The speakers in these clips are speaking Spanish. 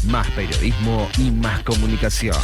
Más periodismo y más comunicación.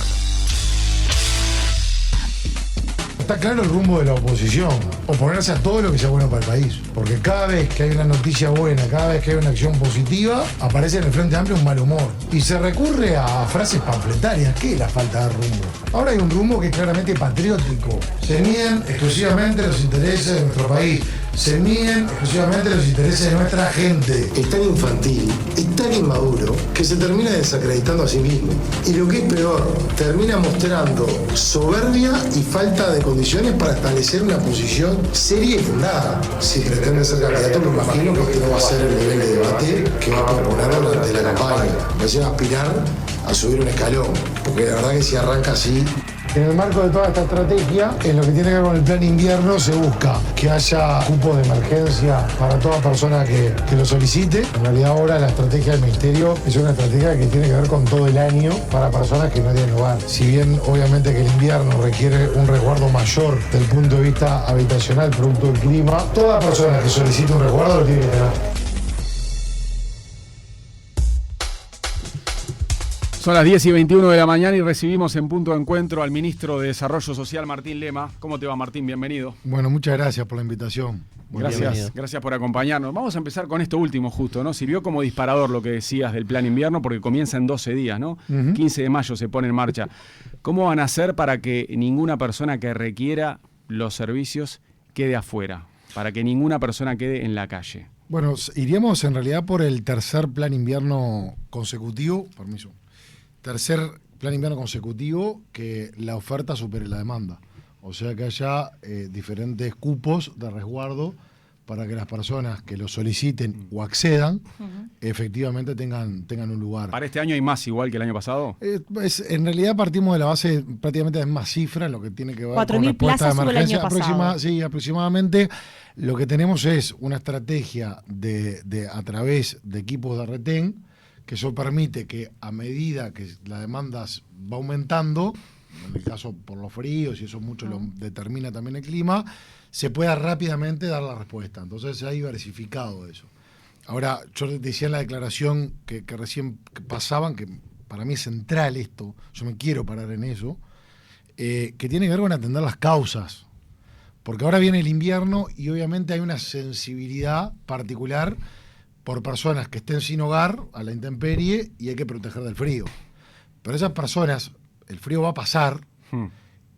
Está claro el rumbo de la oposición, oponerse a todo lo que sea bueno para el país, porque cada vez que hay una noticia buena, cada vez que hay una acción positiva, aparece en el Frente Amplio un mal humor y se recurre a frases panfletarias. ¿Qué es la falta de rumbo? Ahora hay un rumbo que es claramente patriótico, se miden exclusivamente los intereses de nuestro país, se miden exclusivamente los intereses de nuestra gente. Es tan infantil, es tan inmaduro, que se termina desacreditando a sí mismo. Y lo que es peor, termina mostrando soberbia y falta de condiciones para establecer una posición seria y fundada. Si pretende ser candidato, me imagino que este no va a ser el nivel de debate que va a proponer durante la campaña. Va a aspirar a subir un escalón, porque la verdad que si arranca así... En el marco de toda esta estrategia, en lo que tiene que ver con el plan invierno, se busca que haya cupos de emergencia para toda persona que lo solicite. En realidad ahora la estrategia del Ministerio es una estrategia que tiene que ver con todo el año para personas que no tienen hogar. Si bien obviamente que el invierno requiere un resguardo mayor desde el punto de vista habitacional, producto del clima, toda persona que solicite un resguardo lo tiene que tener. Son las 10:21 de la mañana y recibimos en Punto de Encuentro al ministro de Desarrollo Social, Martín Lema. ¿Cómo te va, Martín? Bienvenido. Bueno, muchas gracias por la invitación. Gracias por acompañarnos. Vamos a empezar con esto último justo, ¿no? Sirvió como disparador lo que decías del plan invierno porque comienza en 12 días, ¿no? 15 de mayo se pone en marcha. ¿Cómo van a hacer para que ninguna persona que requiera los servicios quede afuera? Para que ninguna persona quede en la calle. Bueno, iríamos en realidad por el tercer plan invierno consecutivo, tercer plan invierno consecutivo que la oferta supere la demanda. O sea que haya diferentes cupos de resguardo para que las personas que lo soliciten o accedan efectivamente tengan un lugar. ¿Para este año hay más igual que el año pasado? En realidad partimos de la base prácticamente de más cifra en lo que tiene que ver 4.000 con respuesta de emergencia. el año pasado. Sí, aproximadamente. Lo que tenemos es una estrategia a través de equipos de retén, que eso permite que a medida que la demanda va aumentando, en el caso por los fríos, y eso mucho lo determina también el clima, se pueda rápidamente dar la respuesta. Entonces se ha diversificado eso. Ahora, yo te decía en la declaración que recién pasaban, que para mí es central esto, yo me quiero parar en eso, que tiene que ver con atender las causas. Porque ahora viene el invierno y obviamente hay una sensibilidad particular por personas que estén sin hogar, a la intemperie, y hay que proteger del frío. Pero esas personas, el frío va a pasar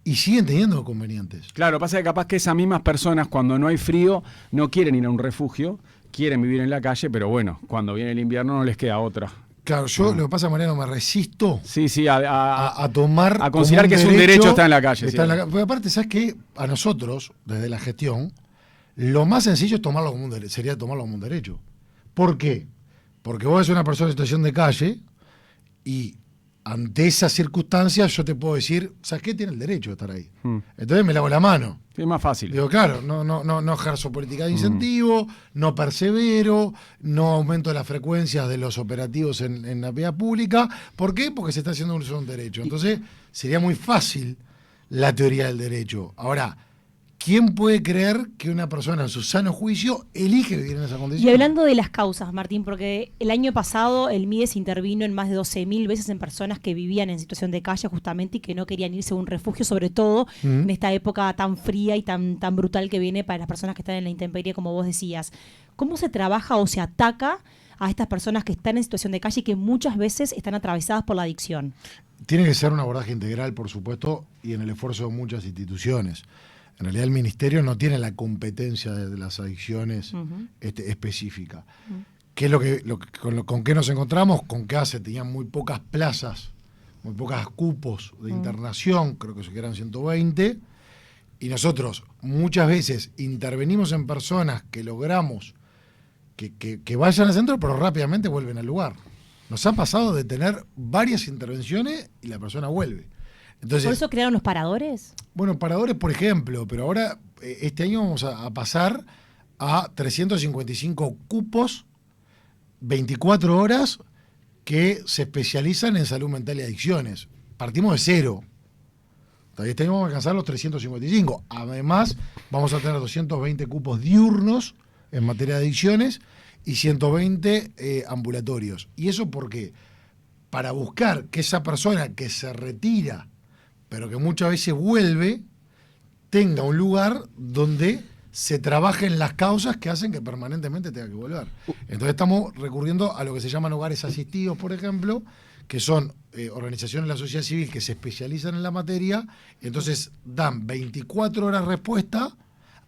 y siguen teniendo inconvenientes. Claro, pasa que capaz que esas mismas personas, cuando no hay frío, no quieren ir a un refugio, quieren vivir en la calle, pero bueno, cuando viene el invierno no les queda otra. Claro, yo lo que pasa, Mariano, me resisto a tomar... A considerar que es un derecho estar en la calle. Porque aparte, ¿sabes qué? A nosotros, desde la gestión, lo más sencillo es tomarlo como sería tomarlo como un derecho. ¿Por qué? Porque vos sos una persona en situación de calle y ante esas circunstancias yo te puedo decir, ¿sabes qué? Tiene el derecho de estar ahí. Entonces me lavo la mano. Sí, es más fácil. Digo, claro, no ejerzo política de incentivo, no persevero, no aumento las frecuencias de los operativos en la vía pública. ¿Por qué? Porque se está haciendo un solo derecho. Entonces sería muy fácil la teoría del derecho. Ahora, ¿quién puede creer que una persona en su sano juicio elige vivir en esa condición? Y hablando de las causas, Martín, porque el año pasado el MIDES intervino en más de 12.000 veces en personas que vivían en situación de calle justamente y que no querían irse a un refugio, sobre todo en esta época tan fría y tan brutal que viene para las personas que están en la intemperie, como vos decías. ¿Cómo se trabaja o se ataca a estas personas que están en situación de calle y que muchas veces están atravesadas por la adicción? Tiene que ser un abordaje integral, por supuesto, y en el esfuerzo de muchas instituciones. En realidad el Ministerio no tiene la competencia de las adicciones específica. ¿Qué es con qué nos encontramos? Con que tenían muy pocas plazas, muy pocos cupos de internación, creo que se quedan 120, y nosotros muchas veces intervenimos en personas que logramos que vayan al centro, pero rápidamente vuelven al lugar. Nos ha pasado de tener varias intervenciones y la persona vuelve. Entonces, ¿por eso crearon los paradores? Bueno, paradores, por ejemplo, pero ahora este año vamos a pasar a 355 cupos, 24 horas, que se especializan en salud mental y adicciones. Partimos de cero. Este año vamos a alcanzar los 355. Además, vamos a tener 220 cupos diurnos en materia de adicciones y 120 ambulatorios. ¿Y eso por qué? para buscar que esa persona que se retira, pero que muchas veces vuelve, tenga un lugar donde se trabajen las causas que hacen que permanentemente tenga que volver. Entonces estamos recurriendo a lo que se llaman hogares asistidos, por ejemplo, que son organizaciones de la sociedad civil que se especializan en la materia, entonces dan 24 horas respuesta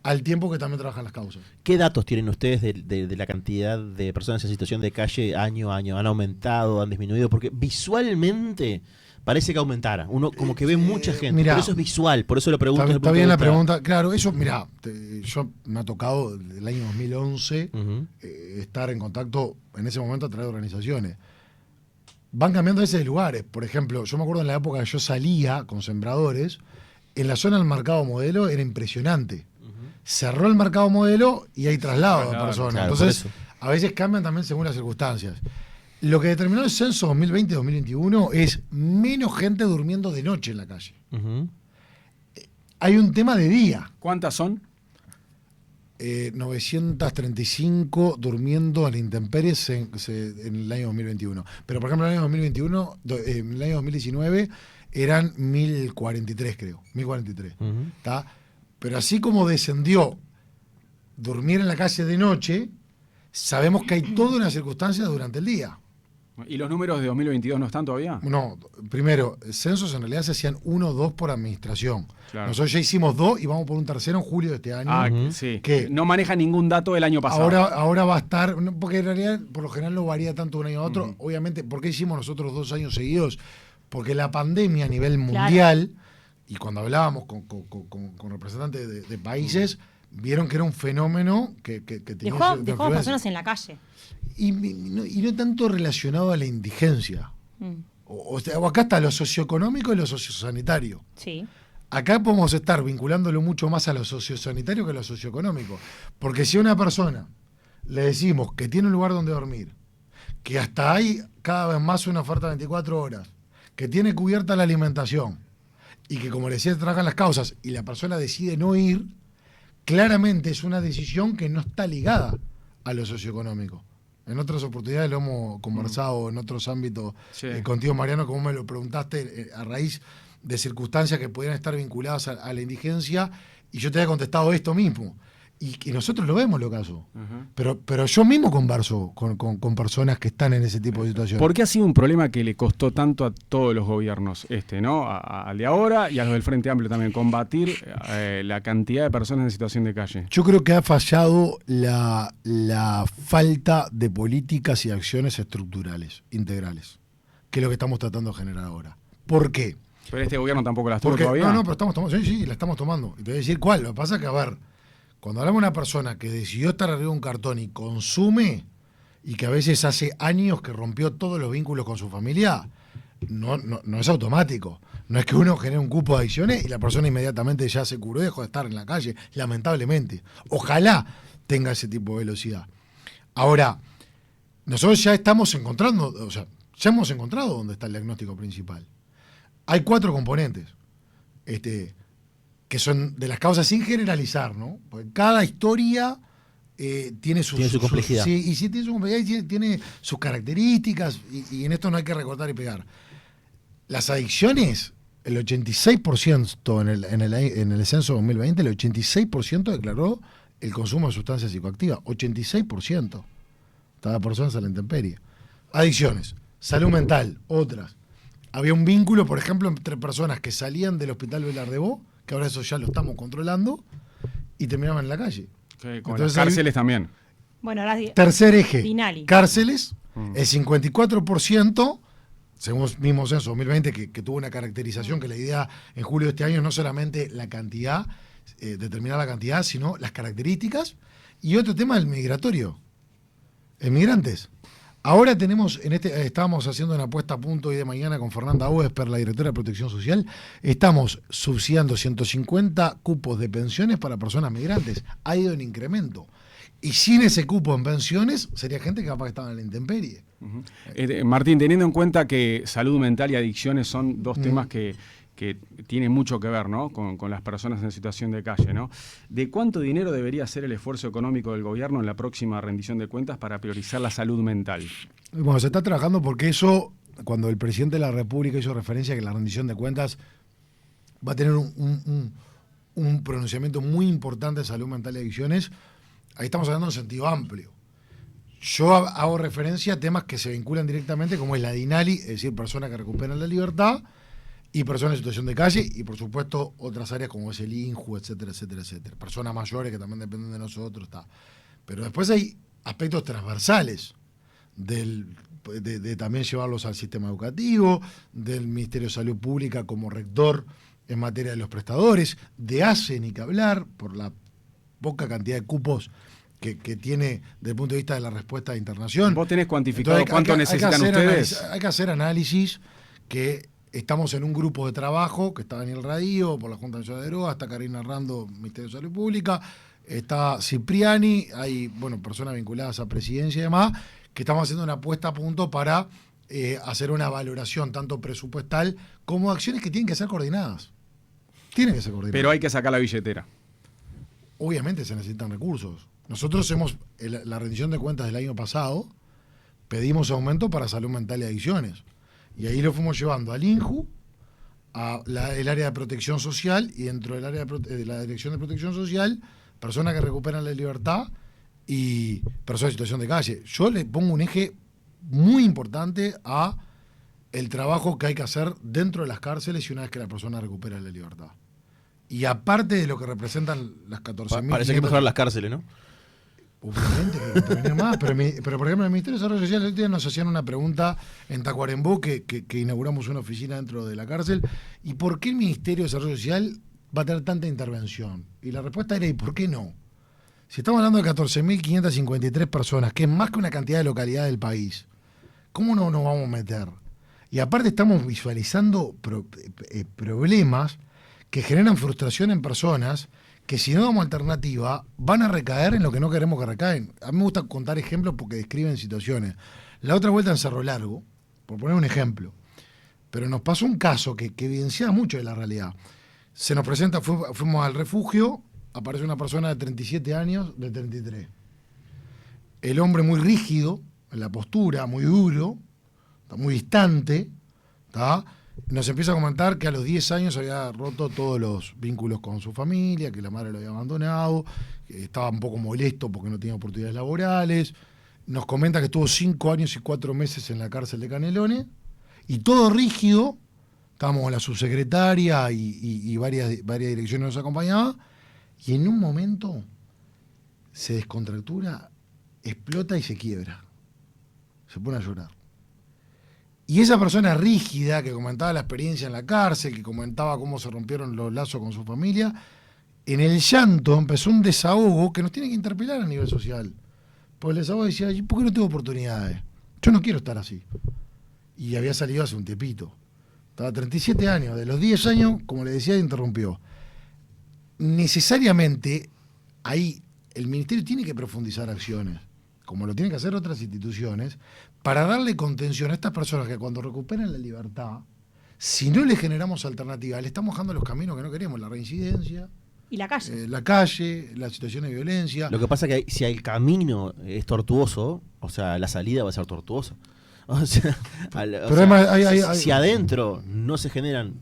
al tiempo que también trabajan las causas. ¿Qué datos tienen ustedes de la cantidad de personas en situación de calle año a año? ¿Han aumentado, han disminuido? Porque visualmente parece que aumentara. Uno como que ve mucha gente. Mirá, pero eso es visual, por eso lo pregunto. Está bien la pregunta. Claro, eso, mirá, yo me ha tocado desde el año 2011 estar en contacto en ese momento a través de organizaciones. Van cambiando a veces de lugares. Por ejemplo, yo me acuerdo en la época que yo salía con sembradores, en la zona del mercado modelo era impresionante. Cerró el mercado modelo y hay traslado de personas. Claro, entonces, a veces cambian también según las circunstancias. Lo que determinó el censo 2020-2021 es menos gente durmiendo de noche en la calle. Hay un tema de día. ¿Cuántas son? 935 durmiendo en intemperies en el año 2021. Pero, por ejemplo, en el año 2021, en el año 2019 eran 1043, creo. 1043. ¿Está? Pero así como descendió dormir en la calle de noche, sabemos que hay toda una circunstancia durante el día. ¿Y los números de 2022 no están todavía? No, primero, censos en realidad se hacían 1 o 2 por administración. Claro. Nosotros ya hicimos 2 y vamos por un tercero en julio de este año. Sí. Que no maneja ningún dato del año pasado. Ahora va a estar, porque en realidad por lo general no varía tanto de un año a otro. Obviamente, ¿por qué hicimos nosotros 2 años seguidos? Porque la pandemia a nivel mundial, y cuando hablábamos con representantes de países, vieron que era un fenómeno que tenía... Dejó personas en la calle. Y no tanto relacionado a la indigencia. O acá está lo socioeconómico y lo sociosanitario. Sí. Acá podemos estar vinculándolo mucho más a lo sociosanitario que a lo socioeconómico. Porque si a una persona le decimos que tiene un lugar donde dormir, que hasta hay cada vez más una oferta de 24 horas, que tiene cubierta la alimentación, y que, como le decía, trabajan las causas, y la persona decide no ir, claramente es una decisión que no está ligada a lo socioeconómico. En otras oportunidades lo hemos conversado en otros ámbitos contigo, Mariano, como me lo preguntaste, a raíz de circunstancias que podrían estar vinculadas a la indigencia, y yo te había contestado esto mismo. Y nosotros lo vemos, lo caso. Pero yo mismo converso con personas que están en ese tipo de situaciones. ¿Por qué ha sido un problema que le costó tanto a todos los gobiernos, ¿no? Al de ahora y a los del Frente Amplio también, combatir la cantidad de personas en situación de calle? Yo creo que ha fallado la falta de políticas y acciones estructurales, integrales, que es lo que estamos tratando de generar ahora. ¿Por qué? Pero este gobierno tampoco las tuvo Porque, todavía. No, pero estamos tomando, sí, la estamos tomando. Y te voy a decir cuál. Lo que pasa es que, a ver, cuando hablamos de una persona que decidió estar arriba de un cartón y consume, y que a veces hace años que rompió todos los vínculos con su familia, no es automático. No es que uno genere un cupo de adicciones y la persona inmediatamente ya se curó y dejó de estar en la calle, lamentablemente. Ojalá tenga ese tipo de velocidad. Ahora, nosotros ya estamos encontrando, o sea, ya hemos encontrado dónde está el diagnóstico principal. Hay 4 componentes. Que son de las causas sin generalizar, ¿no? Porque cada historia tiene su complejidad. Sí, tiene su complejidad y tiene sus características, y en esto no hay que recortar y pegar. Las adicciones, el 86% en el censo 2020, el 86% declaró el consumo de sustancias psicoactivas. 86%. Cada persona a la intemperie. Adicciones, salud mental, otras. Había un vínculo, por ejemplo, entre personas que salían del hospital Velar de Bo, que ahora eso ya lo estamos controlando, y terminaban en la calle. Con las cárceles también. Bueno, ahora tercer eje, Dinali. Cárceles, el 54%, según el mismo censo 2020, que tuvo una caracterización que la idea en julio de este año no solamente la cantidad, determinar la cantidad, sino las características. Y otro tema, el migratorio. Migrantes. Ahora estábamos haciendo una puesta a punto hoy de mañana con Fernanda Uesper, la directora de Protección Social. Estamos subsidiando 150 cupos de pensiones para personas migrantes. Ha ido en incremento. Y sin ese cupo en pensiones, sería gente que capaz que estaba en la intemperie. Martín, teniendo en cuenta que salud mental y adicciones son 2 temas que tienen mucho que ver, ¿no? con las personas en situación de calle, ¿no? ¿De cuánto dinero debería ser el esfuerzo económico del gobierno en la próxima rendición de cuentas para priorizar la salud mental? Bueno, se está trabajando porque eso cuando el presidente de la República hizo referencia a que la rendición de cuentas va a tener un pronunciamiento muy importante de salud mental y adicciones, ahí estamos hablando en sentido amplio. Yo hago referencia a temas que se vinculan directamente, como es la DINALI, es decir, personas que recuperan la libertad, y personas en situación de calle, y por supuesto otras áreas como es el INJU, etcétera, etcétera, etcétera. Personas mayores que también dependen de nosotros. Pero después hay aspectos transversales de también llevarlos al sistema educativo, del Ministerio de Salud Pública como rector en materia de los prestadores, de ACE ni que hablar, por la poca cantidad de cupos que tiene desde el punto de vista de la respuesta de internación. ¿Vos tenés cuantificado Entonces, cuánto necesitan ustedes? Hay que hacer análisis, que estamos en un grupo de trabajo, que está Daniel Radío por la Junta Nacional de Drogas, está Karina Rando, Ministerio de Salud Pública, está Cipriani, hay personas vinculadas a presidencia y demás, que estamos haciendo una puesta a punto para hacer una valoración tanto presupuestal como de acciones que tienen que ser coordinadas. Tienen que ser coordinadas. Pero hay que sacar la billetera. Obviamente se necesitan recursos. Nosotros la rendición de cuentas del año pasado, pedimos aumento para salud mental y adicciones. Y ahí lo fuimos llevando al INJU, el área de protección social, y dentro del área de la Dirección de Protección Social, personas que recuperan la libertad y personas en situación de calle. Yo le pongo un eje muy importante a el trabajo que hay que hacer dentro de las cárceles y una vez que la persona recupera la libertad. Y aparte de lo que representan las 14.000... Parece que mejorar las cárceles, ¿no? Obviamente que hay que intervenir más, pero por ejemplo en el Ministerio de Desarrollo Social el otro día nos hacían una pregunta en Tacuarembó, que inauguramos una oficina dentro de la cárcel, ¿y por qué el Ministerio de Desarrollo Social va a tener tanta intervención? Y la respuesta era, ¿y por qué no? Si estamos hablando de 14.553 personas, que es más que una cantidad de localidades del país, ¿cómo no nos vamos a meter? Y aparte estamos visualizando problemas que generan frustración en personas que si no damos alternativa van a recaer en lo que no queremos que recaen. A mí me gusta contar ejemplos porque describen situaciones. La otra vuelta en Cerro Largo, por poner un ejemplo, pero nos pasó un caso que evidenciaba mucho de la realidad. Se nos presenta, fuimos al refugio, aparece una persona de 37 años, de 33. El hombre muy rígido, en la postura, muy duro, muy distante, ¿tá? Nos empieza a comentar que a los 10 años había roto todos los vínculos con su familia, que la madre lo había abandonado, que estaba un poco molesto porque no tenía oportunidades laborales. Nos comenta que estuvo 5 años y 4 meses en la cárcel de Canelones, y todo rígido. Estábamos con la subsecretaria y varias direcciones nos acompañaban, y en un momento se descontractura, explota y se quiebra. Se pone a llorar. Y esa persona rígida que comentaba la experiencia en la cárcel, que comentaba cómo se rompieron los lazos con su familia, en el llanto empezó un desahogo que nos tiene que interpelar a nivel social. Porque el desahogo decía, ¿por qué no tengo oportunidades? Yo no quiero estar así. Y había salido hace un tiempito. Estaba 37 años. De los 10 años, como le decía, interrumpió. Necesariamente, ahí el Ministerio tiene que profundizar acciones, como lo tienen que hacer otras instituciones, para darle contención a estas personas que cuando recuperan la libertad, si no le generamos alternativas, le estamos dejando los caminos que no queremos, la reincidencia. Y la calle. La situación de violencia. Lo que pasa es que si el camino es tortuoso, o sea, la salida va a ser tortuosa. O sea, si adentro no se generan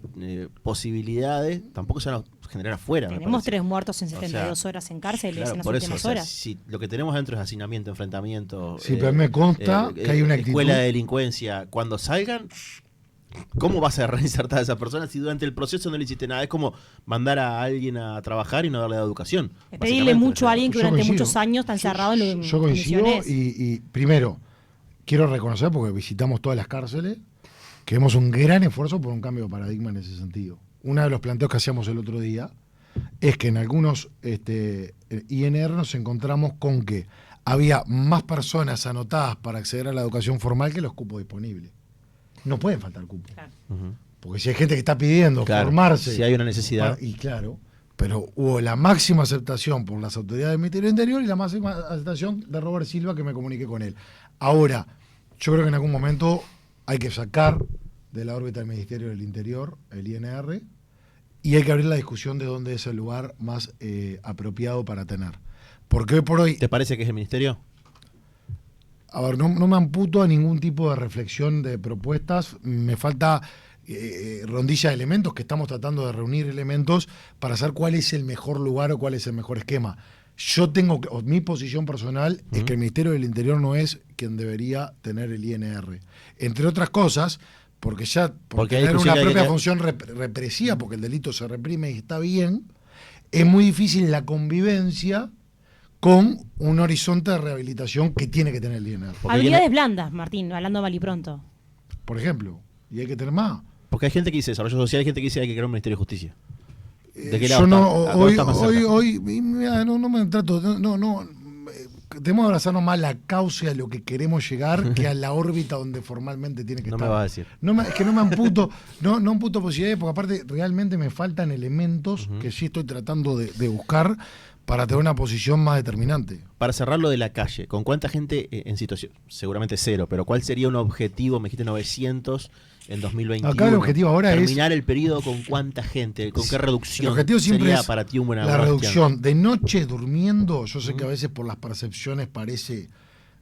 posibilidades, tampoco se van a generar afuera. Tenemos 3 muertos en 72 horas en cárceles, claro, en las por últimas eso, horas. Si lo que tenemos adentro es hacinamiento, enfrentamiento. Sí, pero me consta que hay una actitud. Escuela de delincuencia. Cuando salgan, ¿cómo vas a reinsertar a esa persona si durante el proceso no le hiciste nada? Es como mandar a alguien a trabajar y no darle educación. Es pedirle mucho a alguien que durante muchos años está encerrado en Yo coincido y primero, quiero reconocer, porque visitamos todas las cárceles, que vemos un gran esfuerzo por un cambio de paradigma en ese sentido. Uno de los planteos que hacíamos el otro día es que en algunos INR nos encontramos con que había más personas anotadas para acceder a la educación formal que los cupos disponibles. No pueden faltar cupos. Claro. Porque si hay gente que está pidiendo formarse. Si hay una necesidad. Y claro, pero hubo la máxima aceptación por las autoridades del Ministerio del Interior y la máxima aceptación de Robert Silva, que me comuniqué con él. Ahora, yo creo que en algún momento hay que sacar de la órbita del Ministerio del Interior el INR y hay que abrir la discusión de dónde es el lugar más apropiado para tener. Porque hoy por hoy... ¿Te parece que es el Ministerio? A ver, no me amputo a ningún tipo de reflexión de propuestas. Me falta rondilla de elementos, que estamos tratando de reunir elementos para saber cuál es el mejor lugar o cuál es el mejor esquema. Mi posición personal es que el Ministerio del Interior no es quien debería tener el INR. Entre otras cosas, porque tener una propia función represiva, porque el delito se reprime y está bien, es muy difícil la convivencia con un horizonte de rehabilitación que tiene que tener el INR. Habilidades blandas, Martín, hablando mal y pronto. Por ejemplo, y hay que tener más. Porque hay gente que dice desarrollo social, hay gente que dice hay que crear un Ministerio de Justicia. ¿De qué lado tenemos que abrazarnos más la causa y a lo que queremos llegar que a la órbita donde formalmente tiene que estar. No me vas a decir. Es que no me amputo, no amputo posibilidades, porque aparte realmente me faltan elementos que sí estoy tratando de buscar para tener una posición más determinante. Para cerrar lo de la calle, ¿con cuánta gente en situación? Seguramente 0, pero ¿cuál sería un objetivo? Me dijiste 900 en 2021. Acá el objetivo ahora terminar el periodo con cuánta gente, con qué reducción. El objetivo siempre sería es para ti un buen la reducción. De noche durmiendo, yo sé que a veces por las percepciones parece...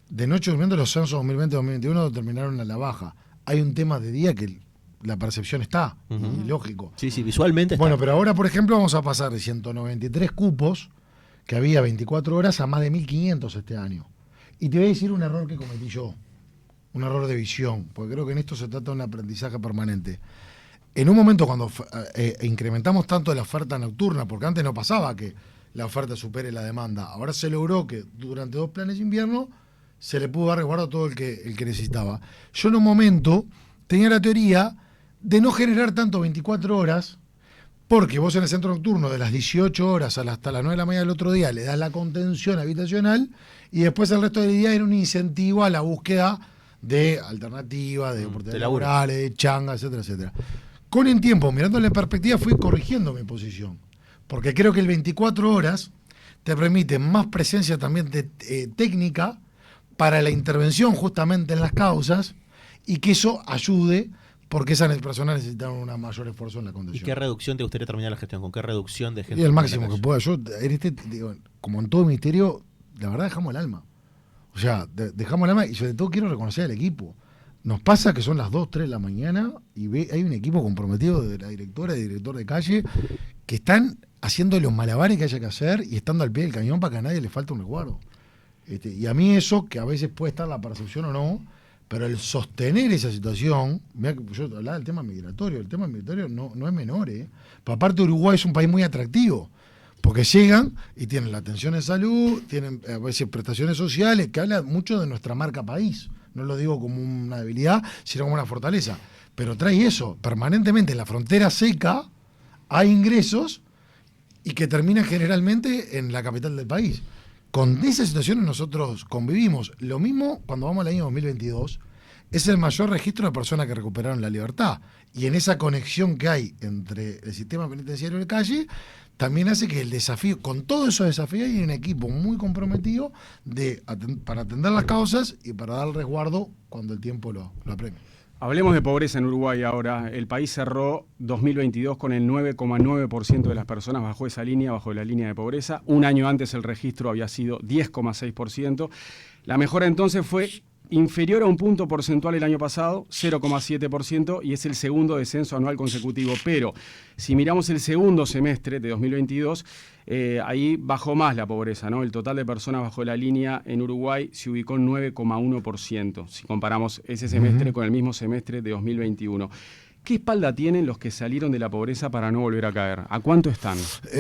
De noche durmiendo los censos 2020-2021 terminaron a la baja. Hay un tema de día que la percepción está, y lógico. Sí, visualmente está. Bueno, pero ahora, por ejemplo, vamos a pasar de 193 cupos que había 24 horas a más de 1.500 este año. Y te voy a decir un error que cometí yo, un error de visión, porque creo que en esto se trata de un aprendizaje permanente. En un momento cuando incrementamos tanto la oferta nocturna, porque antes no pasaba que la oferta supere la demanda, ahora se logró que durante 2 planes de invierno se le pudo dar resguardo a todo el que necesitaba. Yo en un momento tenía la teoría de no generar tanto 24 horas, porque vos en el centro nocturno de las 18 horas hasta las 9 de la mañana del otro día le das la contención habitacional y después el resto del día era un incentivo a la búsqueda de alternativas, de oportunidades laborales, de changa, etcétera, etcétera. Con el tiempo, mirándole en perspectiva, fui corrigiendo mi posición, porque creo que el 24 horas te permite más presencia también técnica para la intervención justamente en las causas y que eso ayude, porque esas personas necesitan un mayor esfuerzo en la condición. ¿Y qué reducción te gustaría terminar la gestión? ¿Con qué reducción de gente? Y el máximo que pueda. Yo, como en todo ministerio, la verdad dejamos el alma. O sea, dejamos el alma y sobre todo quiero reconocer al equipo. Nos pasa que son las 2, 3 de la mañana y hay un equipo comprometido de la directora y director de calle que están haciendo los malabares que haya que hacer y estando al pie del cañón para que a nadie le falte un resguardo. Y a mí eso, que a veces puede estar la percepción o no, pero el sostener esa situación, mirá que yo hablaba del tema migratorio, el tema migratorio no es menor, pero aparte Uruguay es un país muy atractivo, porque llegan y tienen la atención en salud, tienen a veces prestaciones sociales, que habla mucho de nuestra marca país, no lo digo como una debilidad, sino como una fortaleza, pero trae eso, permanentemente en la frontera seca hay ingresos y que terminan generalmente en la capital del país. Con esa situación nosotros convivimos. Lo mismo cuando vamos al año 2022, es el mayor registro de personas que recuperaron la libertad. Y en esa conexión que hay entre el sistema penitenciario de calle, también hace que el desafío, con todos esos desafíos, hay un equipo muy comprometido para atender las causas y para dar resguardo cuando el tiempo lo apremie. Hablemos de pobreza en Uruguay ahora. El país cerró 2022 con el 9,9% de las personas bajo esa línea, bajo la línea de pobreza. Un año antes el registro había sido 10,6%. La mejora entonces fue inferior a un punto porcentual el año pasado, 0,7%, y es el segundo descenso anual consecutivo. Pero si miramos el segundo semestre de 2022, ahí bajó más la pobreza, ¿no? El total de personas bajo la línea en Uruguay se ubicó en 9,1%, si comparamos ese semestre con el mismo semestre de 2021. ¿Qué espalda tienen los que salieron de la pobreza para no volver a caer? ¿A cuánto están?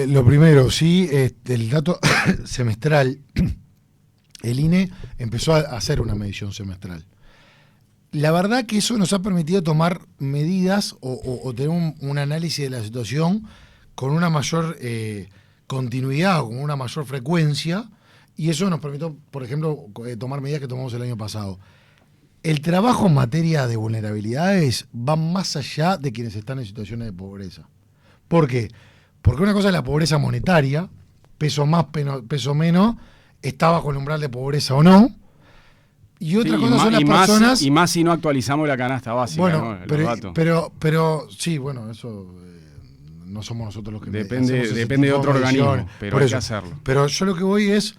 Lo primero, sí, el dato semestral... El INE empezó a hacer una medición semestral. La verdad que eso nos ha permitido tomar medidas o tener un análisis de la situación con una mayor continuidad o con una mayor frecuencia, y eso nos permitió, por ejemplo, tomar medidas que tomamos el año pasado. El trabajo en materia de vulnerabilidades va más allá de quienes están en situaciones de pobreza. ¿Por qué? Porque una cosa es la pobreza monetaria, peso más, peso menos, está bajo el umbral de pobreza o no, y otra cosa son las personas... Y más si no actualizamos la canasta básica, bueno, ¿no? pero sí, bueno, eso no somos nosotros los que... Depende de otro organismo, pero hay que hacerlo. Pero yo lo que voy es,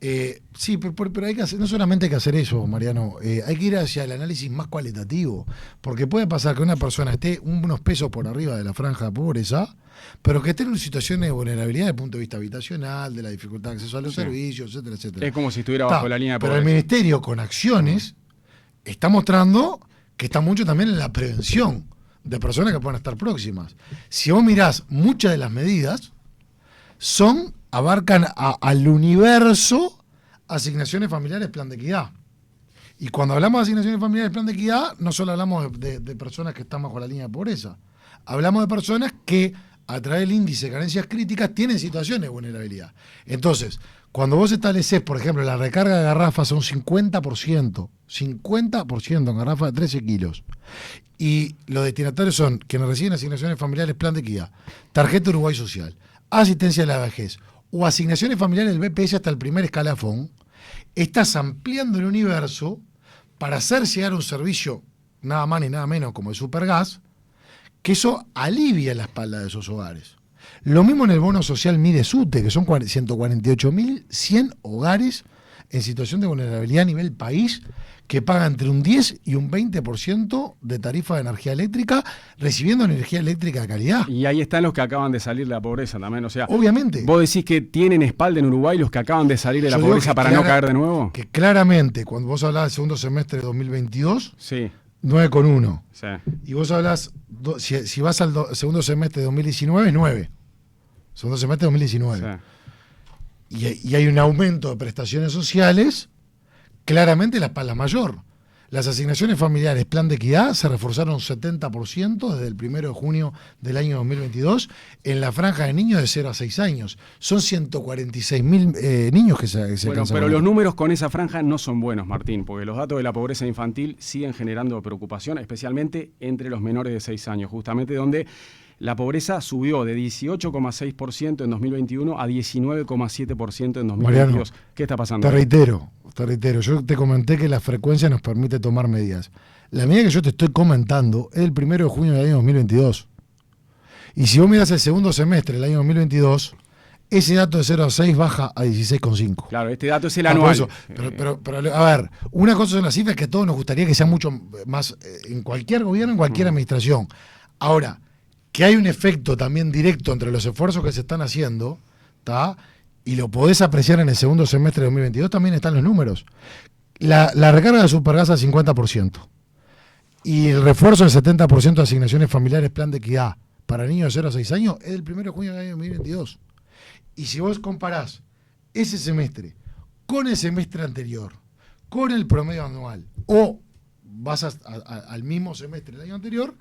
Sí, pero hay que hacer, no solamente hay que hacer eso, Mariano, hay que ir hacia el análisis más cualitativo, porque puede pasar que una persona esté unos pesos por arriba de la franja de pobreza, pero que esté en una situación de vulnerabilidad desde el punto de vista habitacional, de la dificultad de acceso a los servicios, etcétera, etcétera. Es como si estuviera bajo la línea de Pero pobreza. el Ministerio, con acciones, está mostrando que está mucho también en la prevención de personas que puedan estar próximas. Si vos mirás, muchas de las medidas abarcan al universo asignaciones familiares, plan de equidad. Y cuando hablamos de asignaciones familiares, plan de equidad, no solo hablamos de personas que están bajo la línea de pobreza. Hablamos de personas que, a través del índice de carencias críticas, tienen situaciones de vulnerabilidad. Entonces, cuando vos estableces, por ejemplo, la recarga de garrafas son 50% en garrafas de 13 kilos, y los destinatarios son quienes reciben asignaciones familiares, plan de equidad, tarjeta Uruguay Social, asistencia a la vejez o asignaciones familiares del BPS hasta el primer escalafón, estás ampliando el universo para hacer llegar un servicio nada más ni nada menos como el Supergas, que eso alivia la espalda de esos hogares. Lo mismo en el bono social Midesute, que son 148.100 hogares en situación de vulnerabilidad a nivel país, que pagan entre un 10 y un 20% de tarifa de energía eléctrica, recibiendo energía eléctrica de calidad. Y ahí están los que acaban de salir de la pobreza también. O sea, obviamente. ¿Vos decís que tienen espalda en Uruguay los que acaban de salir de la pobreza para no caer de nuevo? Que claramente, cuando vos hablás del segundo semestre de 2022, sí. 9,1. Sí. Y vos hablás, si vas al segundo semestre de 2019, es 9. Segundo semestre de 2019. Sí. Y hay un aumento de prestaciones sociales, claramente la espalda mayor. Las asignaciones familiares, plan de equidad, se reforzaron 70% desde el 1 de junio del año 2022 en la franja de niños de 0 a 6 años. Son 146.000 niños que se Bueno, pero los números con esa franja no son buenos, Martín, porque los datos de la pobreza infantil siguen generando preocupación, especialmente entre los menores de 6 años, justamente donde la pobreza subió de 18,6% en 2021 a 19,7% en 2022. Mariano, ¿qué está pasando? Te reitero, yo te comenté que la frecuencia nos permite tomar medidas. La medida que yo te estoy comentando es el 1 de junio del año 2022. Y si vos mirás el segundo semestre del año 2022, ese dato de 0 a 6 baja a 16,5. Claro, este dato es el anual. Eso. Pero, a ver, una cosa son las cifras que a todos nos gustaría que sea mucho más en cualquier gobierno, en cualquier administración. Ahora, que hay un efecto también directo entre los esfuerzos que se están haciendo, ¿tá? Y lo podés apreciar en el segundo semestre de 2022, también están los números. La recarga de Supergas al 50%. Y el refuerzo del 70% de asignaciones familiares, plan de equidad para niños de 0 a 6 años, es el 1 de junio del año 2022. Y si vos comparás ese semestre con el semestre anterior, con el promedio anual, o vas al mismo semestre del año anterior,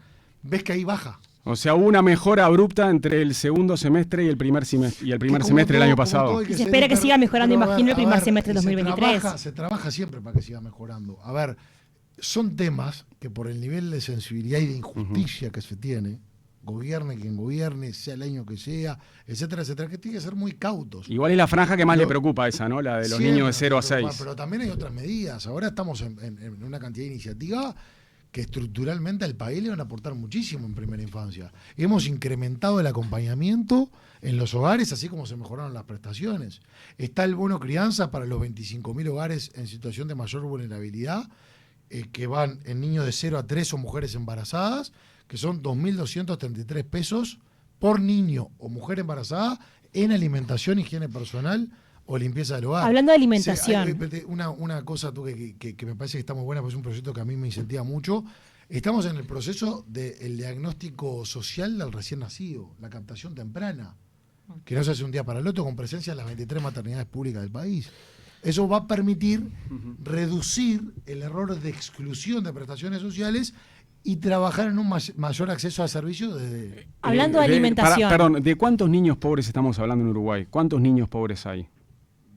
ves que ahí baja. O sea, hubo una mejora abrupta entre el segundo semestre y el primer semestre, semestre del año pasado. Y se espera que siga mejorando, imagino, el primer semestre del 2023. Se trabaja siempre para que siga mejorando. A ver, son temas que por el nivel de sensibilidad y de injusticia que se tiene, gobierne quien gobierne, sea el año que sea, etcétera, etcétera, que tiene que ser muy cautos. Igual es la franja que más le preocupa esa, ¿no? La de los niños de 0 a 6. Pero también hay otras medidas. Ahora estamos en una cantidad de iniciativas que estructuralmente al país le van a aportar muchísimo en primera infancia. Hemos incrementado el acompañamiento en los hogares, así como se mejoraron las prestaciones. Está el bono crianza para los 25.000 hogares en situación de mayor vulnerabilidad, que van en niños de 0 a 3 o mujeres embarazadas, que son 2.233 pesos por niño o mujer embarazada en alimentación, higiene personal o limpieza del hogar. Hablando de alimentación. Una cosa que me parece que está muy buena, porque es un proyecto que a mí me incentiva mucho. Estamos en el proceso del diagnóstico social del recién nacido, la captación temprana, que no se hace un día para el otro, con presencia en las 23 maternidades públicas del país. Eso va a permitir reducir el error de exclusión de prestaciones sociales y trabajar en un mayor acceso a servicios desde... Hablando de alimentación. Perdón, ¿de cuántos niños pobres estamos hablando en Uruguay? ¿Cuántos niños pobres hay?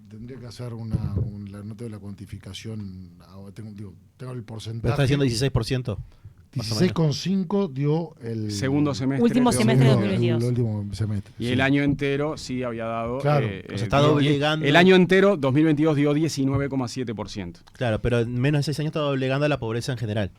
Tendría que hacer no tengo la cuantificación, tengo el porcentaje. ¿Pero está diciendo 16%? 16,5 dio el segundo semestre. Último semestre de 2022. El último semestre. Y el año entero sí había dado. Claro. Se está doblegando. El año entero, 2022, dio 19,7%. Claro, pero en menos de 6 años está doblegando a la pobreza en general.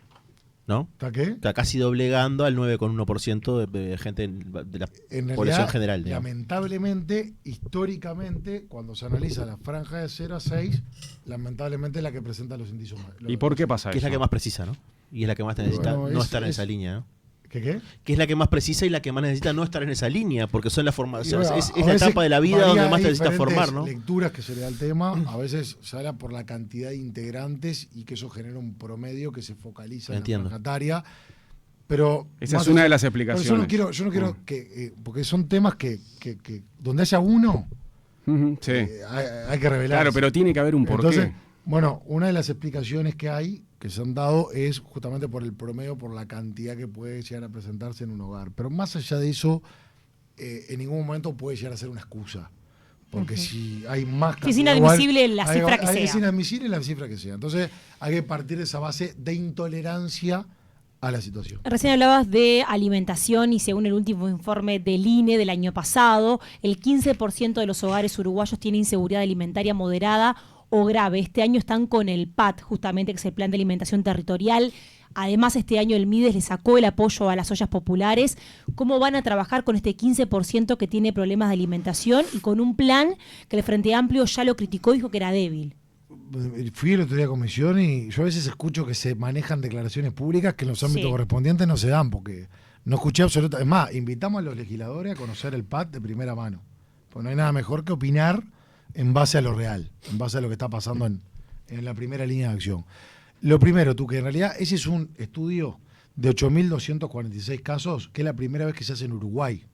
¿no? ¿Está qué? Está casi doblegando al 9,1% de gente de la población general. Digamos. Lamentablemente, históricamente, cuando se analiza la franja de 0 a 6, lamentablemente es la que presenta los índices más. ¿Y por qué pasa que eso? es la que más precisa, ¿no? Y es la que más necesita no estar en esa línea, ¿no? ¿Qué? Que es la que más precisa y la que más necesita no estar en esa línea, porque son la formación, Bueno, es la etapa de la vida donde más te necesitas formar, ¿no? Lecturas que se le da al tema, a veces se habla por la cantidad de integrantes y que eso genera un promedio que se focaliza en la franja etaria. Pero esa es una de las explicaciones. Yo no quiero que porque son temas que donde haya uno sí. Hay que revelar. Claro, pero tiene que haber un porqué. Entonces, bueno, una de las explicaciones que se han dado es justamente por el promedio, por la cantidad que puede llegar a presentarse en un hogar. Pero más allá de eso, en ningún momento puede llegar a ser una excusa. Porque si hay más cantidad, es inadmisible la cifra que sea. Es inadmisible la cifra que sea. Entonces hay que partir de esa base de intolerancia a la situación. Recién hablabas de alimentación y según el último informe del INE del año pasado, el 15% de los hogares uruguayos tiene inseguridad alimentaria moderada o grave. Este año están con el PAT, justamente, que es el Plan de Alimentación Territorial. Además, este año el MIDES le sacó el apoyo a las ollas populares. ¿Cómo van a trabajar con este 15% que tiene problemas de alimentación y con un plan que el Frente Amplio ya lo criticó y dijo que era débil? Fui el otro día a comisión y yo a veces escucho que se manejan declaraciones públicas que en los ámbitos correspondientes no se dan, porque no escuché absolutamente. Es más, invitamos a los legisladores a conocer el PAT de primera mano. Porque no hay nada mejor que opinar en base a lo real, en base a lo que está pasando en la primera línea de acción. Lo primero, que en realidad ese es un estudio de 8.246 casos, que es la primera vez que se hace en Uruguay.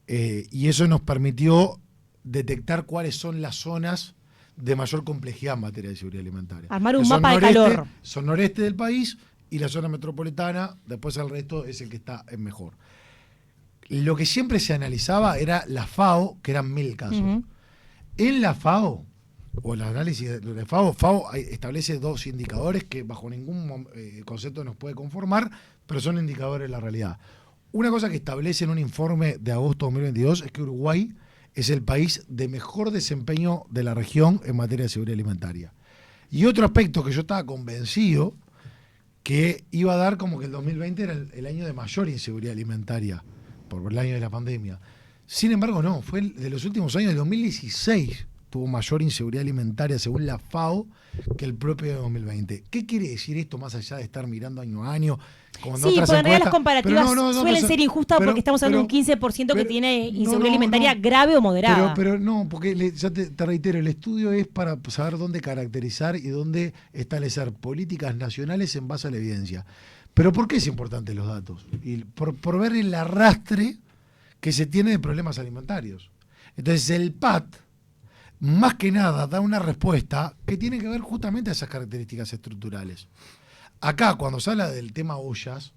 Y eso nos permitió detectar cuáles son las zonas de mayor complejidad en materia de seguridad alimentaria. Armar un mapa de calor. Son noreste del país y la zona metropolitana, después el resto es el que está en mejor. Lo que siempre se analizaba era la FAO, que eran 1.000 casos. En la FAO, o el análisis de la FAO establece 2 indicadores que bajo ningún concepto nos puede conformar, pero son indicadores de la realidad. Una cosa que establece en un informe de agosto de 2022 es que Uruguay es el país de mejor desempeño de la región en materia de seguridad alimentaria. Y otro aspecto que yo estaba convencido que iba a dar como que el 2020 era el año de mayor inseguridad alimentaria, por el año de la pandemia. Sin embargo, no, fue de los últimos años, el 2016 tuvo mayor inseguridad alimentaria según la FAO que el propio de 2020. ¿Qué quiere decir esto más allá de estar mirando año a año? Sí, porque en realidad las comparativas suelen ser injustas porque estamos hablando de un 15% que tiene inseguridad alimentaria grave o moderada. Pero no, porque ya te reitero, el estudio es para saber dónde caracterizar y dónde establecer políticas nacionales en base a la evidencia. Pero ¿por qué es importante los datos? Y por ver el arrastre que se tiene de problemas alimentarios. Entonces el PAT, más que nada, da una respuesta que tiene que ver justamente a esas características estructurales. Acá, cuando se habla del tema ollas,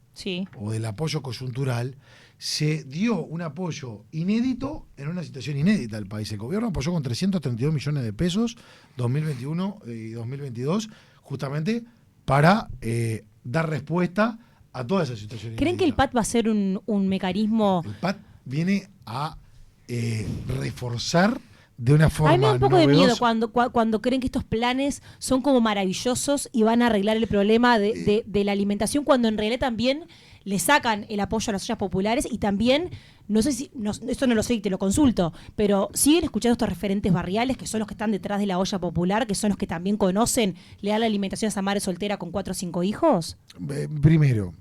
o del apoyo coyuntural, se dio un apoyo inédito en una situación inédita del país. El gobierno apoyó con 332 millones de pesos 2021 y 2022, justamente para dar respuesta a toda esa situación inédita. ¿Creen que el PAT va a ser un mecanismo? El PAT viene a reforzar de una forma. A mí me da un poco novedosa. de miedo cuando creen que estos planes son como maravillosos y van a arreglar el problema de la alimentación, cuando en realidad también le sacan el apoyo a las ollas populares y también, no sé si, esto no lo sé y te lo consulto, pero siguen escuchando estos referentes barriales que son los que están detrás de la olla popular, que son los que también conocen, le dan la alimentación a esa madre soltera con 4 o 5 hijos. Primero,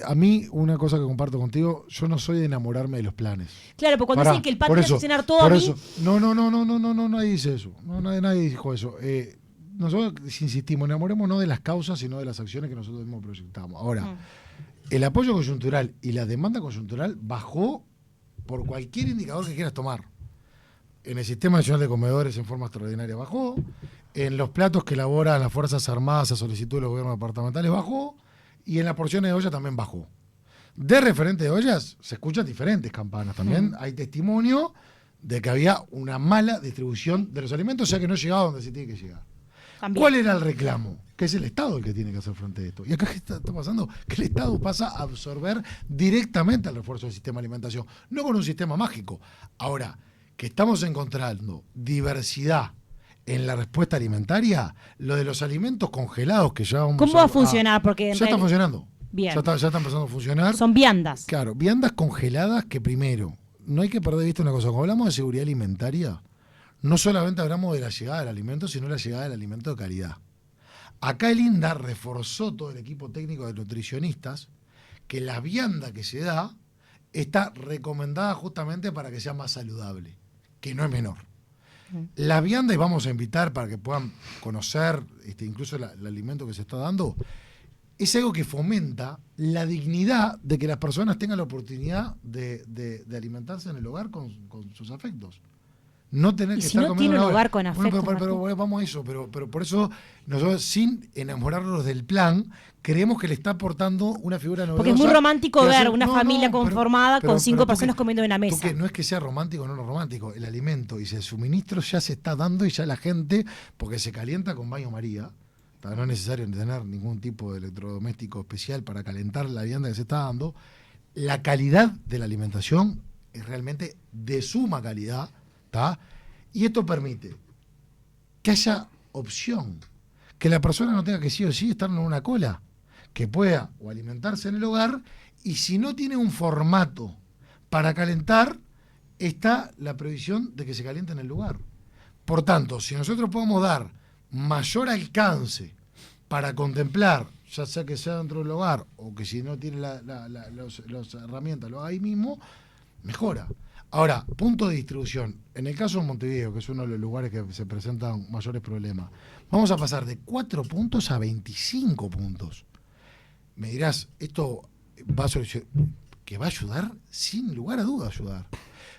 a mí, una cosa que comparto contigo, yo no soy de enamorarme de los planes. Claro, pero cuando dicen que el PAT quiere cenar todo a mí. No, nadie dice eso. Nadie dijo eso. Nosotros insistimos, enamorémonos no de las causas, sino de las acciones que nosotros mismos proyectamos. Ahora, el apoyo coyuntural y la demanda coyuntural bajó por cualquier indicador que quieras tomar. En el Sistema Nacional de Comedores en forma extraordinaria bajó. En los platos que elaboran las Fuerzas Armadas a solicitud de los gobiernos departamentales bajó. Y en las porciones de olla también bajó. De referente de ollas se escuchan diferentes campanas. También hay testimonio de que había una mala distribución de los alimentos, o sea que no llegaba donde se tiene que llegar. También. ¿Cuál era el reclamo? Que es el Estado el que tiene que hacer frente a esto. Y acá está pasando que el Estado pasa a absorber directamente el refuerzo del sistema de alimentación, no con un sistema mágico. Ahora, que estamos encontrando diversidad en la respuesta alimentaria, lo de los alimentos congelados que ya vamos ¿Cómo va a funcionar? Porque ya está funcionando. Bien. Ya está empezando a funcionar. Son viandas. Claro, viandas congeladas que primero, no hay que perder de vista una cosa. Cuando hablamos de seguridad alimentaria, no solamente hablamos de la llegada del alimento, sino la llegada del alimento de calidad. Acá el INDA reforzó todo el equipo técnico de nutricionistas que la vianda que se da está recomendada justamente para que sea más saludable, que no es menor. La vianda, y vamos a invitar para que puedan conocer incluso el alimento que se está dando, es algo que fomenta la dignidad de que las personas tengan la oportunidad de alimentarse en el hogar con sus afectos. No tener y que si estar no comiendo tiene una lugar vez. con afecto. Bueno, pero vamos a eso, pero por eso nosotros, sin enamorarnos del plan, creemos que le está aportando una figura novedosa. Porque es muy romántico que ver hace- una familia conformada con 5 tú personas que- comiendo en una tú mesa. que no es que sea romántico o no romántico, el alimento y el suministro ya se está dando y ya la gente, porque se calienta con baño María, no es necesario tener ningún tipo de electrodoméstico especial para calentar la vianda que se está dando, la calidad de la alimentación es realmente de suma calidad, ¿tá? Y esto permite que haya opción, que la persona no tenga que sí o sí estar en una cola, que pueda o alimentarse en el hogar, y si no tiene un formato para calentar, está la previsión de que se caliente en el lugar. Por tanto, si nosotros podemos dar mayor alcance para contemplar, ya sea que sea dentro del hogar o que si no tiene las herramientas lo haga ahí mismo, mejora. Ahora, punto de distribución. En el caso de Montevideo, que es uno de los lugares que se presentan mayores problemas, vamos a pasar de 4 puntos a 25 puntos. Me dirás, esto va a ayudar, sin lugar a duda ayudar.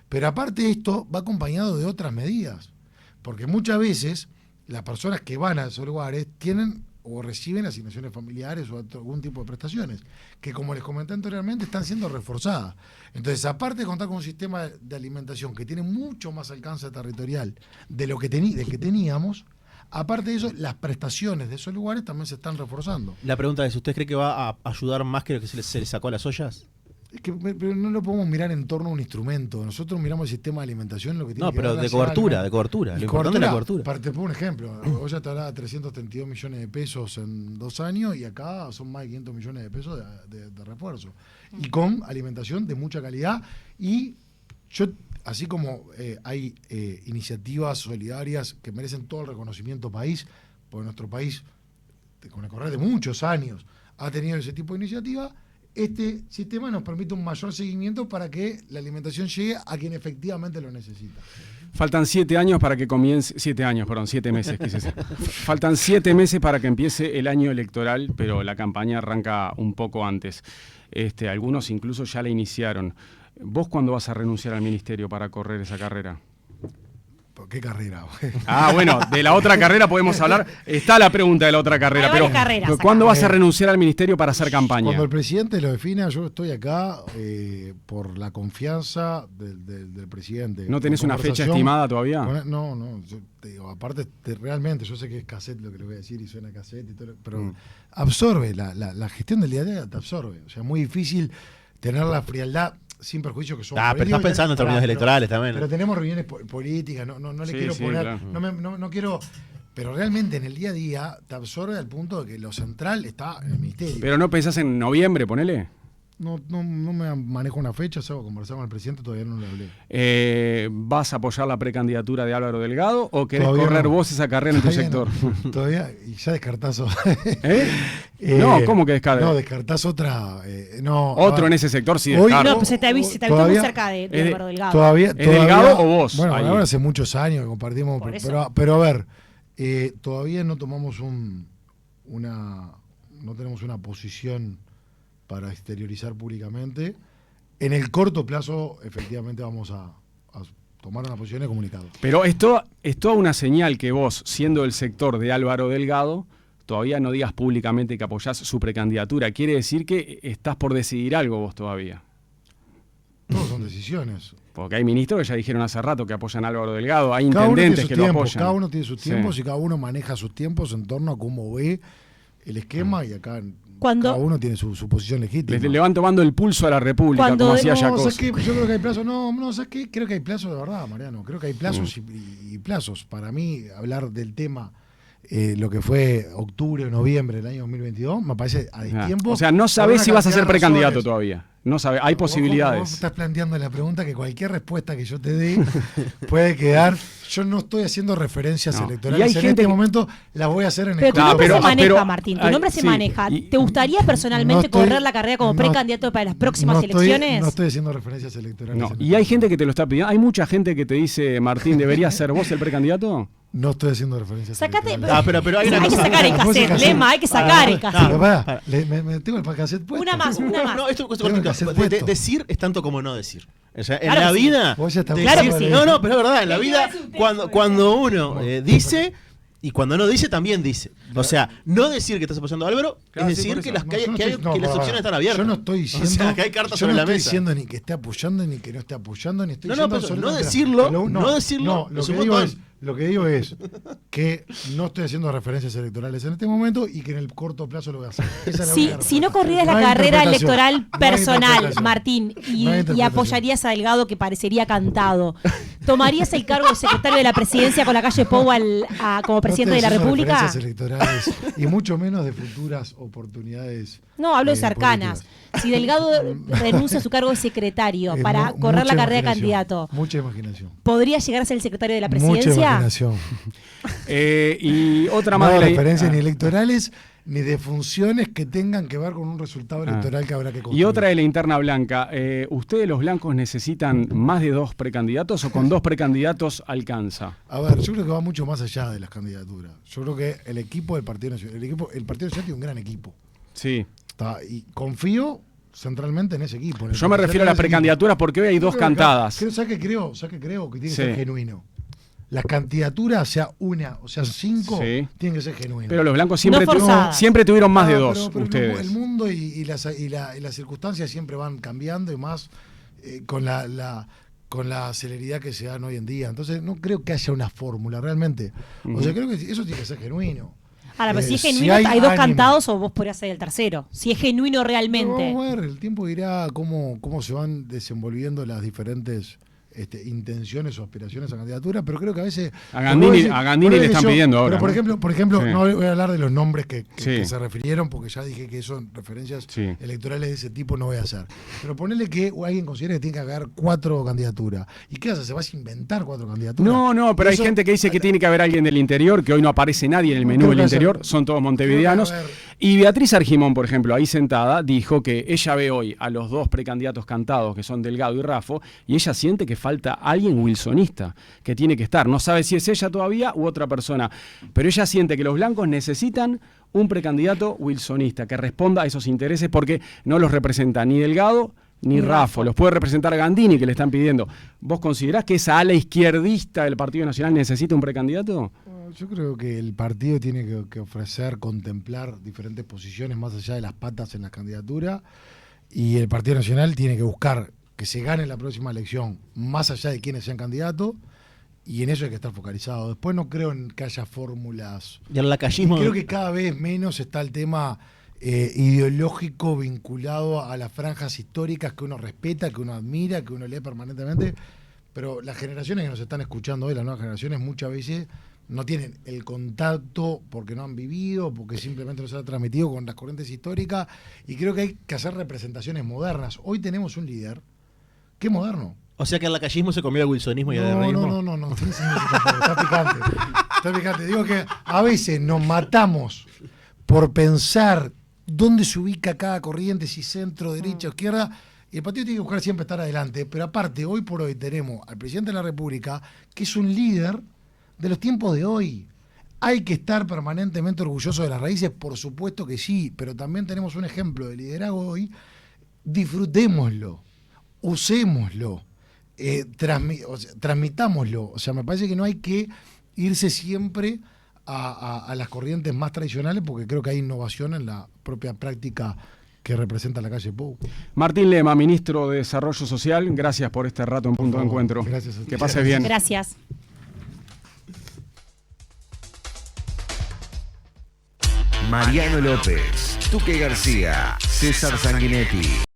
Pero aparte de esto, va acompañado de otras medidas. Porque muchas veces las personas que van a esos lugares tienen o reciben asignaciones familiares o algún tipo de prestaciones, que como les comenté anteriormente, están siendo reforzadas. Entonces, aparte de contar con un sistema de alimentación que tiene mucho más alcance territorial de lo que del que teníamos, aparte de eso, las prestaciones de esos lugares también se están reforzando. La pregunta es, ¿usted cree que va a ayudar más que lo que se le sacó a las ollas? Es que pero no lo podemos mirar en torno a un instrumento. Nosotros miramos el sistema de alimentación, lo que tiene No, que pero ver de cobertura. Lo importante es la cobertura. Te pongo un ejemplo. Hoy ya te hablaba de 332 millones de pesos en 2 años y acá son más de 500 millones de pesos de refuerzo. Y con alimentación de mucha calidad. Y yo, así como hay iniciativas solidarias que merecen todo el reconocimiento país, porque nuestro país, con el correr de muchos años, ha tenido ese tipo de iniciativa. Este sistema nos permite un mayor seguimiento para que la alimentación llegue a quien efectivamente lo necesita. Faltan 7 años para que comience, 7 meses quise decir. Faltan 7 meses para que empiece el año electoral, pero la campaña arranca un poco antes. Algunos incluso ya la iniciaron. ¿Vos cuándo vas a renunciar al ministerio para correr esa carrera? ¿Por qué carrera? Bueno, de la otra carrera podemos hablar. Está la pregunta de la otra carrera, pero ¿cuándo vas a renunciar al ministerio para hacer campaña? Cuando el presidente lo defina, yo estoy acá por la confianza del presidente. ¿No tenés una fecha estimada todavía? No, yo te digo, aparte, realmente, yo sé que es cassette lo que le voy a decir y suena cassette y todo, pero absorbe, la gestión del día a día te absorbe. O sea, es muy difícil tener la frialdad. Sin perjuicio que somos. Pero estás pensando en términos electorales también. Pero tenemos reuniones políticas, no le quiero poner. Claro. No quiero. Pero realmente en el día a día te absorbe al punto de que lo central está en el ministerio. ¿Pero no pensás en noviembre, ponele? No me manejo una fecha, salgo a conversar con el presidente, todavía no le hablé. ¿Vas a apoyar la precandidatura de Álvaro Delgado o querés correr vos esa carrera en tu sector? Todavía, y ya descartás. No, ¿cómo que descartás? No, descartás otra. Otro en ese sector sí descarto. descarto. No, pues se te avisó muy cerca de Álvaro Delgado. Todavía, ¿Es Delgado o vos? Bueno, ahora hace muchos años que compartimos. Pero a ver, todavía no tomamos no tenemos una posición para exteriorizar públicamente. En el corto plazo, efectivamente, vamos a tomar una posición de comunicado. Pero es toda una señal que vos, siendo el sector de Álvaro Delgado, todavía no digas públicamente que apoyás su precandidatura. Quiere decir que estás por decidir algo vos todavía. Todos son decisiones. Porque hay ministros que ya dijeron hace rato que apoyan a Álvaro Delgado, hay intendentes que lo apoyan. Cada uno tiene sus tiempos y cada uno maneja sus tiempos en torno a cómo ve el esquema y acá cada uno tiene su posición legítima. Le van tomando el pulso a la República, como hacía Jacos. Yo creo que hay plazos. ¿Sabes qué? Creo que hay plazos de verdad, Mariano. Creo que hay plazos y plazos. Para mí, hablar del tema lo que fue octubre o noviembre del año 2022, me parece a destiempo. O sea, no sabés si vas a ser precandidato todavía. No sabés, hay posibilidades. Vos estás planteando la pregunta que cualquier respuesta que yo te dé puede quedar. Yo no estoy haciendo referencias electorales. En este momento las voy a hacer en el tu nombre se maneja, Martín. Tu nombre se maneja. ¿Te gustaría personalmente correr la carrera como precandidato para las próximas elecciones? No estoy haciendo referencias electorales. Y hay gente que te lo está pidiendo. Hay mucha gente que te dice, Martín, ¿deberías ser vos el precandidato? No estoy haciendo referencias. Sacate, pero hay una hay cosa. Que sacar el cassette, Lema, hay que sacar el cassette. Me tengo el cassette puesto. Una más. No, esto decir es tanto como no decir. O sea, en claro la vida. Claro que sí. No, pero es verdad, en la vida, cuando uno dice. Y cuando no dice, también dice. O sea, no decir que estás apoyando a Álvaro, es decir que las opciones están abiertas. Yo no estoy diciendo, o sea, que hay cartas sobre la mesa. No estoy diciendo ni que esté apoyando, ni que no esté apoyando, ni estoy diciendo... pero no decirlo, lo que digo es que no estoy haciendo referencias electorales en este momento y que en el corto plazo lo voy a hacer. Si no corrieras la carrera electoral personal, Martín, y apoyarías a Delgado, que parecería cantado, ¿tomarías el cargo de secretario de la presidencia con la calle Pou como presidente de la República? Referencias electorales y mucho menos de futuras oportunidades. No, hablo de cercanas. Políticas. Si Delgado renuncia a su cargo de secretario para correr la carrera de candidato, mucha imaginación. ¿Podría llegar a ser el secretario de la presidencia? Mucha imaginación. Y otra más de referencias ni electorales ni de funciones que tengan que ver con un resultado electoral que habrá que construir. Y otra de la interna blanca. ¿Ustedes los blancos necesitan más de 2 precandidatos o con 2 precandidatos alcanza? A ver, yo creo que va mucho más allá de las candidaturas. Yo creo que el equipo del Partido Nacional, el Partido Nacional tiene un gran equipo. Sí. Y confío centralmente en ese equipo. Yo me refiero a las precandidaturas porque hoy hay 2 cantadas. ¿Sabes qué creo? Que tiene que ser genuino. Las candidaturas, sea 5, tienen que ser genuinas. Pero los blancos siempre tuvieron más de 2, pero ustedes. El mundo y las circunstancias siempre van cambiando y más con la celeridad que se dan hoy en día. Entonces no creo que haya una fórmula realmente. O sea, creo que eso tiene que ser genuino. Ahora, pero si es genuino, hay 2 cantados o vos podrías ser el tercero. Si es genuino realmente. Vamos a ver, el tiempo dirá cómo se van desenvolviendo las diferentes intenciones o aspiraciones a candidatura, pero creo que a veces... A Gandini le están pidiendo ahora. Pero por ejemplo, no voy a hablar de los nombres que se refirieron, porque ya dije que son referencias electorales de ese tipo, no voy a hacer. Pero ponele que alguien considere que tiene que haber 4 candidaturas. ¿Y qué haces? ¿Se vas a inventar 4 candidaturas? No, pero hay gente que dice que tiene que haber alguien del interior, que hoy no aparece nadie en el menú del interior, son todos montevideanos. Y Beatriz Argimón, por ejemplo, ahí sentada, dijo que ella ve hoy a los 2 precandidatos cantados, que son Delgado y Raffo, y ella siente que falta alguien wilsonista, que tiene que estar. No sabe si es ella todavía u otra persona, pero ella siente que los blancos necesitan un precandidato wilsonista, que responda a esos intereses, porque no los representa ni Delgado ni Raffo, los puede representar Gandini, que le están pidiendo. ¿Vos considerás que esa ala izquierdista del Partido Nacional necesita un precandidato? Yo creo que el partido tiene que ofrecer, contemplar diferentes posiciones más allá de las patas en la candidatura, y el Partido Nacional tiene que buscar que se gane la próxima elección más allá de quienes sean candidatos, y en eso hay que estar focalizado. Después no creo en que haya fórmulas. Y el lacayismo. Creo que cada vez menos está el tema ideológico vinculado a las franjas históricas que uno respeta, que uno admira, que uno lee permanentemente, pero las generaciones que nos están escuchando hoy, las nuevas generaciones, muchas veces no tienen el contacto porque no han vivido, porque simplemente no se ha transmitido con las corrientes históricas, y creo que hay que hacer representaciones modernas. Hoy tenemos un líder. ¿Qué moderno? O sea que el lacayismo se comió al wilsonismo y al derrismo. No. Está picante. Digo que a veces nos matamos por pensar dónde se ubica cada corriente, si centro, derecha o izquierda, y el partido tiene que buscar siempre estar adelante. Pero aparte, hoy por hoy tenemos al presidente de la República, que es un líder de los tiempos de hoy. ¿Hay que estar permanentemente orgulloso de las raíces? Por supuesto que sí, pero también tenemos un ejemplo de liderazgo hoy. Disfrutémoslo, usémoslo, transmitámoslo. O sea, me parece que no hay que irse siempre a las corrientes más tradicionales, porque creo que hay innovación en la propia práctica que representa la calle Pou. Martín Lema, ministro de Desarrollo Social, gracias por este rato en Punto de Encuentro. Gracias. Que pases bien. Gracias. Mariano López, Tuque García, César Sanguinetti.